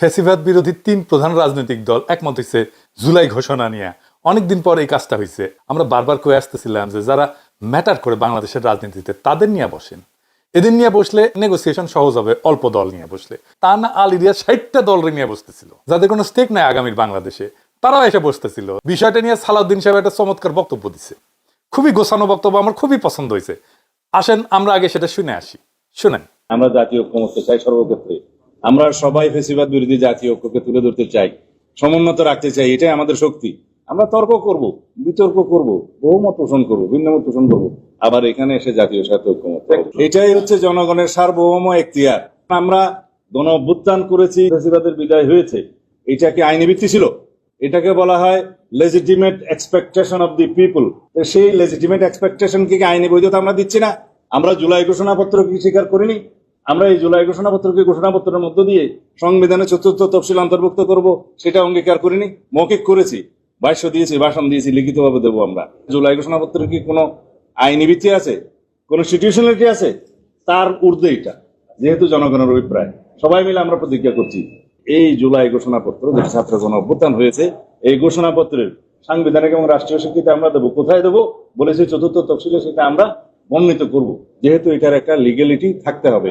ফ্যাসিবাদ বিরোধী ৩ প্রধান রাজনৈতিক দল একমত হয়েছে জুলাই ঘোষণা নিয়ে। অনেকদিন পর এই কাজটা হয়েছে। আমরা বারবার কয়ে আসতেছিলাম যে যারা ম্যাটার করে বাংলাদেশের রাজনীতিতে তাদের নিয়ে বসেন, এদের নিয়ে বসলে নেগোসিয়েশন সহজ হবে। অল্প দল নিয়ে বসলে তা না, আল ইরিয়া 60টা দল নিয়ে বসতেছিল যাদের কোনো স্টেক নাই আগামীর বাংলাদেশে, তারাও এসে বসতেছিল। বিষয়টা নিয়ে সালাউদ্দিন সাহেব একটা চমৎকার বক্তব্য দিচ্ছে, খুবই গোছানো বক্তব্য, আমার খুবই পছন্দ হয়েছে। আসেন আমরা আগে সেটা শুনে আসি। শুনেন। আমরা জাতীয় ঐক্যমত্য চাই সর্বক্ষেত্রে। আমরা সবাই ফ্যাসিবাদ বিরোধী জাতীয় ঐক্যকে তুলে ধরতে চাই, সমুন্নত রাখতে চাই। এটাই আমাদের শক্তি। আমরা তর্ক করব, বিতর্ক করব, বহুমত পোষণ করব, ভিন্নমত পোষণ করব, আবার এখানে এসে জাতীয় স্বার্থ ঐক্যমত্য। এটাই হচ্ছে জনগণের সার্বভৌম এখতিয়ার। আমরা গণ অভ্যুত্থান করেছি, ফ্যাসিবাদের বিদায় হয়েছে। এটা কি আইনি ভিত্তি ছিল? এটাকে বলা হয় legitimate expectation of the people. সেই লেজিটিমেট এক্সপেকটেশন কি আইনি বৈধতা আমরা দিচ্ছি না? আমরা জুলাই ঘোষণাপত্র কি স্বীকার করিনি? আমরা এই জুলাই ঘোষণাপত্রকে ঘোষণাপত্রের মধ্য দিয়ে সংবিধানের ৪র্থ তফসিল অন্তর্ভুক্ত করব, সেটা অঙ্গীকার করিনি? মৌখিক করেছি, ভাষ্য দিয়েছি, ভাষণ দিয়েছি, লিখিতভাবে দেবো। আমরা জুলাই ঘোষণাপত্রের কি কোনো আইনি ভিত্তি আছে, কোনো সিচুয়েশনালিটি আছে? তার ঊর্ধ্বে এটা, যেহেতু জনগণের অভিপ্রায়, সবাই মিলে আমরা প্রতিজ্ঞা করছি এই জুলাই ঘোষণাপত্র যে ছাত্র গণ অভ্যুত্থান হয়েছে, এই ঘোষণাপত্রের সাংবিধানিক এবং রাষ্ট্রীয় স্বীকৃতি আমরা দেবো। কোথায় দেবো বলেছি? ৪র্থ তফসিলে সেটা আমরা বর্ণিত করব, যেহেতু এটার একটা লিগ্যালিটি থাকতে হবে।